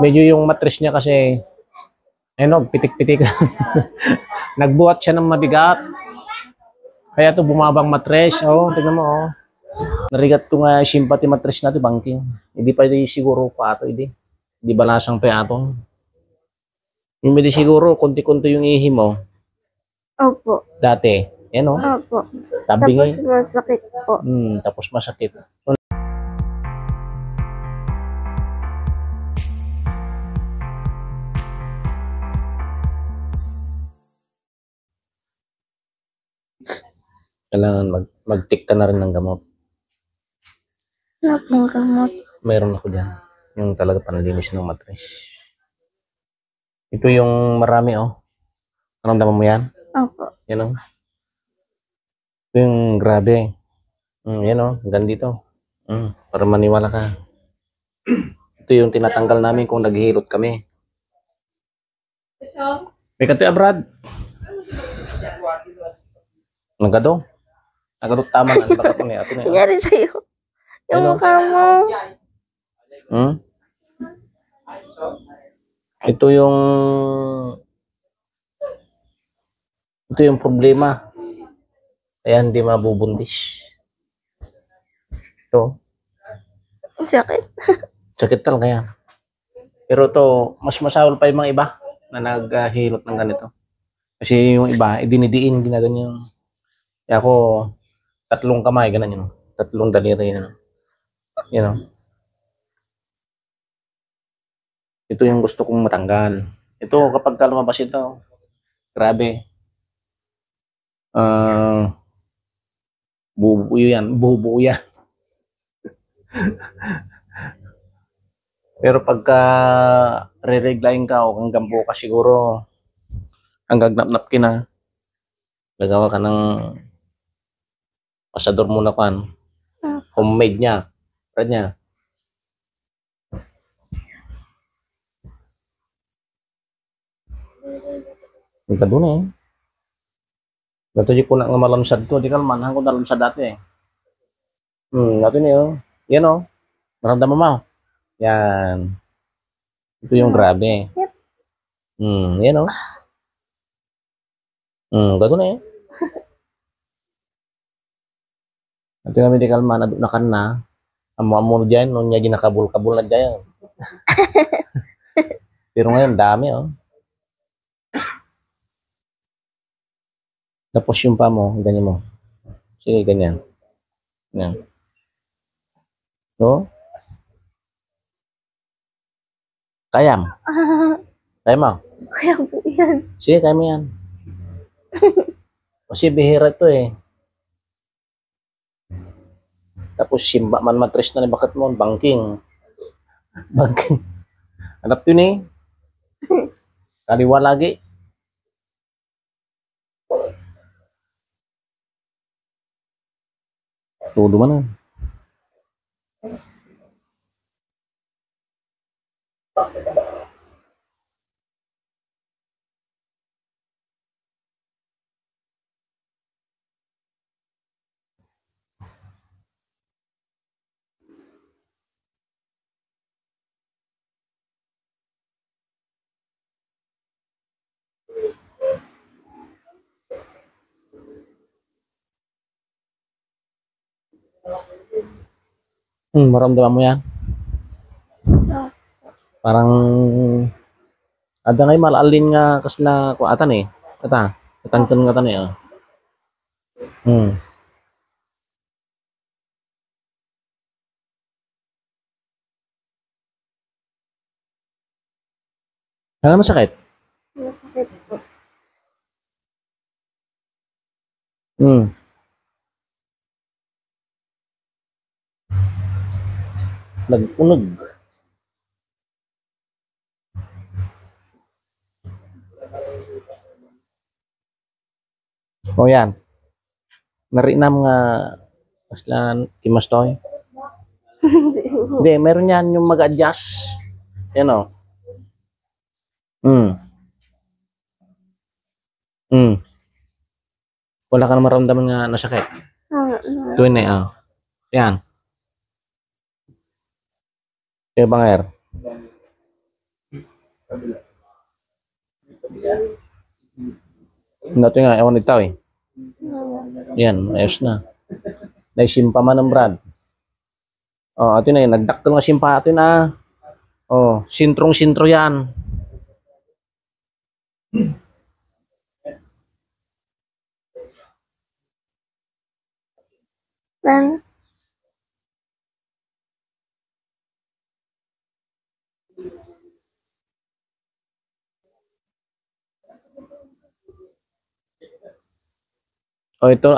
Medyo yung mattress niya kasi, ayun, pitik-pitik. Nagbuhat siya ng mabigat. Kaya to bumabang mattress. Oh, tingnan mo, oh. Narigat ko nga sympathy mattress natin, banking. Hindi pa di siguro pa ato, hindi. Hindi balasang pa ato. Yung hindi siguro, konti-konti yung ihi mo. Opo. Dati. Yan, oh. Opo. Tabing Tapos masakit po. Tapos masakit. Kailangan mag-take ka na rin ng gamot. Wala pong gamot. Mayroon ako dyan. Yung talaga panlinis ng mattress. Ito yung marami, oh. Naramdaman mo yan? Opo. Yan, oh. Ito yung grabe. Yan, oh. Hanggang dito. Para maniwala ka. Ito yung tinatanggal namin kung naghihilot kami. May kati, Brad. Nagado. Nagado tama na. Bakit mo niya? Nangyari sa'yo. Yung mukha mo. Ito yung problema. Kaya hindi mabubuntis. Ito. Sakit. Sakit talaga yan. Pero to mas masahol pa yung mga iba na naghihilot ng ganito. Kasi yung iba, dinidiin, ginaganyan. Kaya ako, 3 kamay, ganun yun. 3 daliri yun. You know? Ito yung gusto kong matanggal. Ito, kapag lumabas ito, grabe. Bubuo yan. Bubuo yan. Pero pagka re-reglayin ka o hanggang bukas siguro, hanggang nap-nap ka na, gagawa ka ng pasador muna kan. Homemade niya. Brad niya. Ang ka doon eh. Gato di ko na nga malamsad ko. Di ka naman, ko nalamsad dati eh. Gato niyo. Yan o. Maramdaman mo. Yan. Ito yung grabe. Yan o. Gato na eh. Ito yung medical man, na kan na. Amo-amo dyan, nung niya ginakabul-kabul na dyan. Pero ngayon, dami oh. Tapos yung pa mo, ganyan mo. Sige, ganyan. Ganyan. No? Kaya mo. Kaya mo. Kaya po yan. Sige, kaya mo yan. Kasi bihira to eh. Tapos simba man mattress na ni bakit mo, banking. Banking. Anak yun eh. Kaliwa lagi. Tudo man na. Maramdaman mo yan? Parang ada ngay malalin nga kas na kuatan eh. Kata, katangkan nga tan eh. Ano masakit? Masakit po. Nag-unog. O yan. Narinam nga aslan kimastoy. Hindi, meron yan yung mag-adjust. Yan o. Wala ka na maramdaman nga nasakit. Tuwin na yan. Yan. Kaya banger. Nato nga, ewan itaw eh. Yan, ayos na. Naisimpa man ng Brad. Oh, ato na yun. Nagdaktal nga simpa ato na. Oh, sintrong-sintro yan. Nan, Oh, ito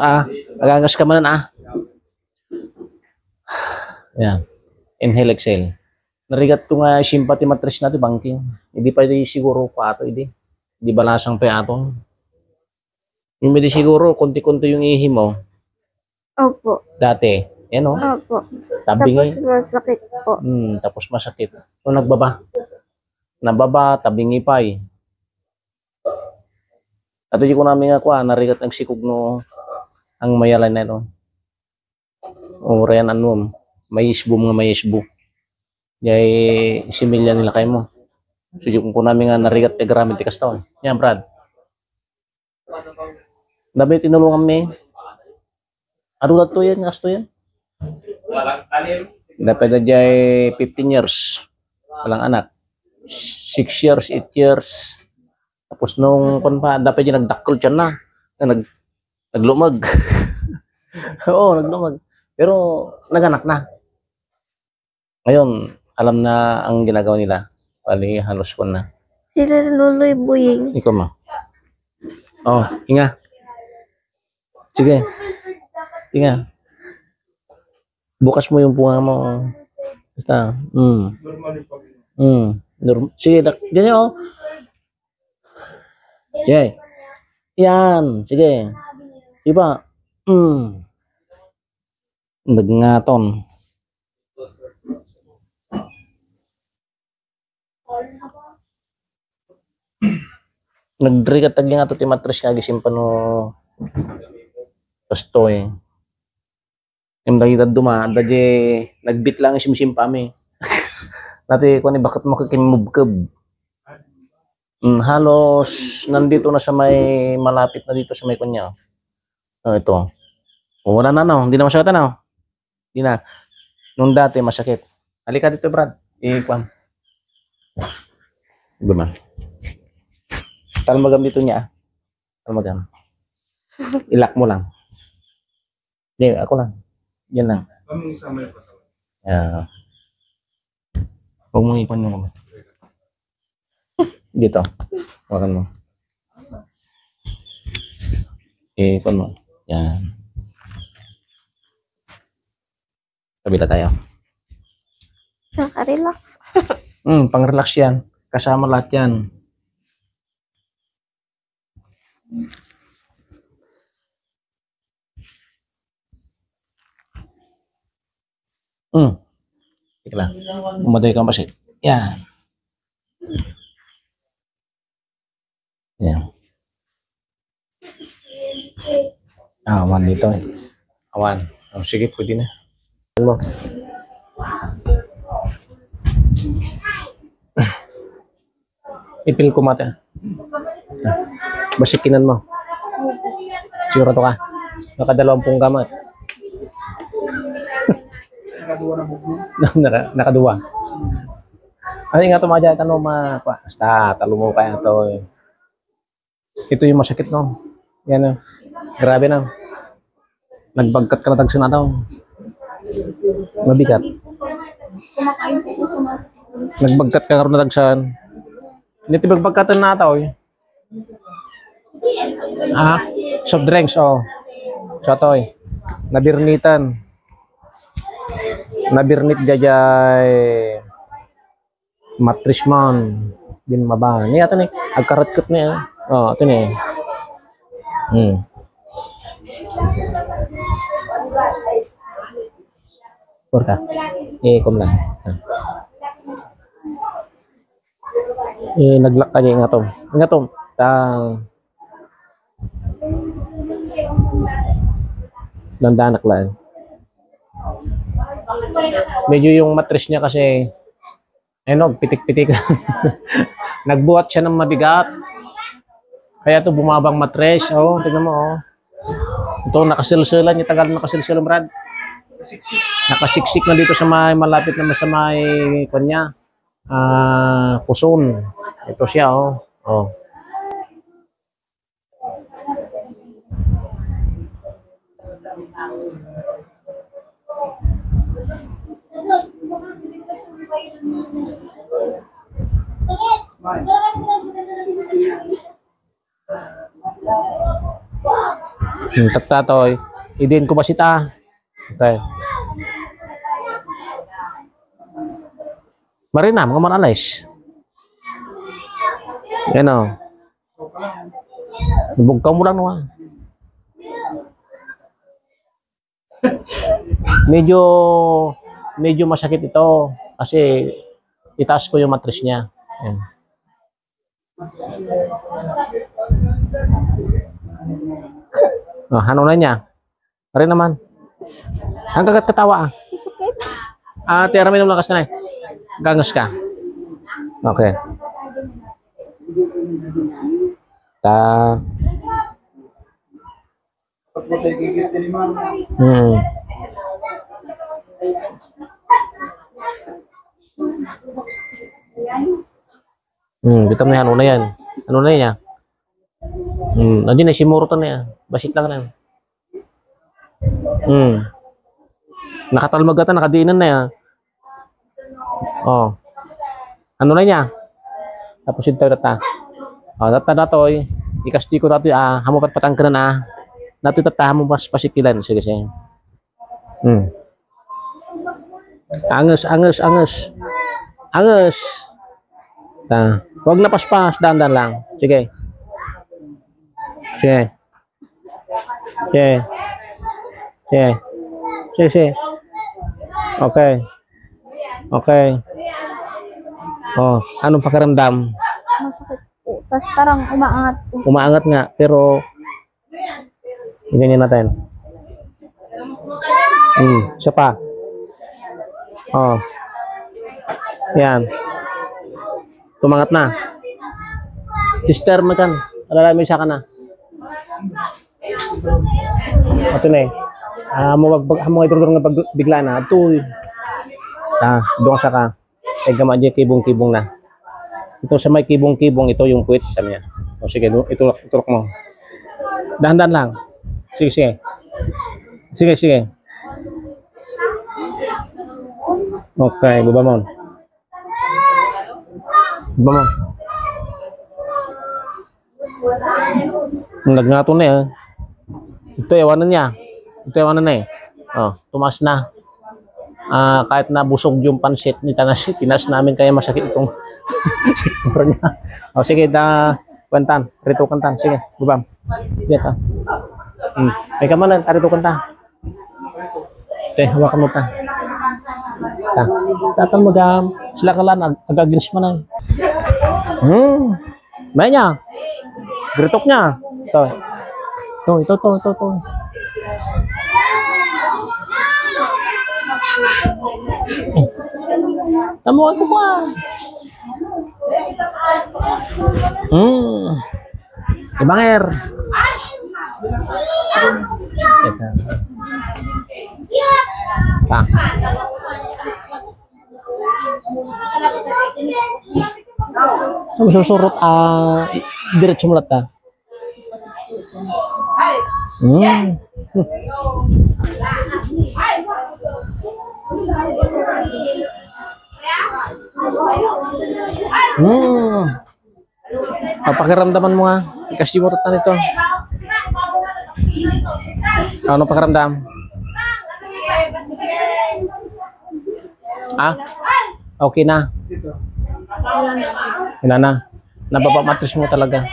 agangas ka man Yan. Inhale, exhale. Narigat ko nga sympathy mattress natin banking. Hindi pa di siguro pa ato, hindi. Hindi balasang pa aton. Yung hindi siguro, konti-konti yung ihi mo. opo. Dati. Yan o. Opo. Tabingi. Tapos masakit po. Tapos masakit. So nagbaba. Nababa, tabingi pa eh. At hindi ko namin nga kuha, narigat ang sikog no ang mayalan na ito. O reyan ano, may isbo mga may isbo. Yay, similya nila kayo mo. So yung ko namin nga narigat na gramin tikas taon. Yan, Brad. Dami tinulungan may. Ano na to yan? Ngasto yan? Dapat na dyan 15 years. Walang anak. 6 years, 8 years. Tapos nung dapat yung nagdakkel dyan na naglumag. Oo, naglumag. Pero naganak na. Ngayon, alam na ang ginagawa nila. Bali, halos ko na. Sila Luloy Buying. Ikaw ma. Oh, hinga. Sige. Hinga. Bukas mo yung bunga mo. Basta. Sige, ganyan oh. Sige. Yan. Sige. Iba. Nagngaton. Nagdrigat tagli nga to ti mattress nga gisimpan no pasto eh. Yung dagitad duma, dadye nagbit lang simsimpa mi. Nati ko ni bakit mo kakimubkab. Halos nandito na sa may malapit na dito sa may kunya. Oh, ito. Oh, wala na no, hindi na masakit na. Hindi na. Nung dati masakit. Halika dito, Brad. Ikwan. Iba man. Talmagam dito niya. Talmagam. Ilak mo lang. Hindi, ako lang. Yan lang. Huwag mong ikon yung kamay. Dito. Hawakan mo. Ikon mo. Yan. Kabila tayo. Nakarelax. Pang-relax yan. Kasama lahat yan. Tika lang. Umaday kang pasit. Yan. Yan. Awan dito eh. Awan. Oh, sige, pwede na. Ano? Ipil ko mata. Basikinan mo. Siguro to ka. Nakadalawampung gamot. Nakaduwa. Ano nga ito mga dyan? Ano basta, talo mo kaya ito. Ito yung masakit no. Yan o. Grabe na. Nagbagkat ka na tagsa na ito. Mabigat. Nagbagkat ka na tagsan. Hindi tibagbagkatan na ito. Soft drinks oh. So ito nabirnitan. Nabirnit jajay mattress man din maba. Ni ato ni agkarat-kat niya. Oh, ito ni. Porka. Kom lang. Naglak ka niya nga to. Dandanak lang. Medyo yung mattress niya kasi Ayun, pitik-pitik. Nagbuhat siya ng mabigat. Kaya ito bumabang matres. Oh, tingnan mo, oh. Ito, nakasilsilan. Yung tagal nakasilsilan, Brad. Nakasiksik na dito sa may malapit naman sa may kanya. Puson. Ito siya, oh. Oh. Tatatoy. Idin ko ba sita? Okay. Marinam, kaman alis. Yan o. Bugkaw mo lang naman. Medyo masakit ito kasi itaas ko yung mattress niya. Yan. Oh, ano na niya? Rin naman. Ang kagat katawa ah. Tira minum lakas na eh. Gangas ka. Okay. Kita mo ano na yan. Ano na yan? Nandiyan na simurutan na yan. Basit lang na yan. Nakatalmag ata, nakadiinan na yan. Oh. Ano na niya? Tapos ito tata. Oh, tata na to. Ikasti ko natin, hamo patpatang ka na. Nato tata, hamo mas pasikilan. Sige, sige. Anges. Huwag na paspas, dandan lang. Sige. Sige. Okay. Oh, anong pakiramdam? Masakit po. Tapos parang umaangat po. Umaangat nga, pero ganyan natin. Isa pa. Oh. Yan. Tumangat na. Sister, makan. Alalami siya ka na. Ito na eh. Mo idurdur nga bigla na. Ito. Doon sa ka. Ay gama dyan kibong-kibong na. Ito sa may kibong-kibong, ito yung puwit sa niya. O sige, itulok mo. Dahan-dahan lang. Sige. Okay, baba mo. Nagngato na eh. Ito ewanan niya. Na eh. Oh, tumaas na. Kahit na busog yung pansit ni Tanas, tinas namin kaya masakit itong siguro niya. O sige, kantan. Rito kantan. Sige, bubam. Biat Ay kamanan, rito kantan. Okay, hawakan mo ta. Tatan mo gam. Sila kalan, agagins mo na. May niya. Gritok niya. Ito. Tamuhan ko pa. Ibanger. Susurot diretso mo lata. Pakiramdaman mo nga. Kasi mo tatan ito. Ano pakiramdam? Okay na. Ina na. Nababa matris mo talaga.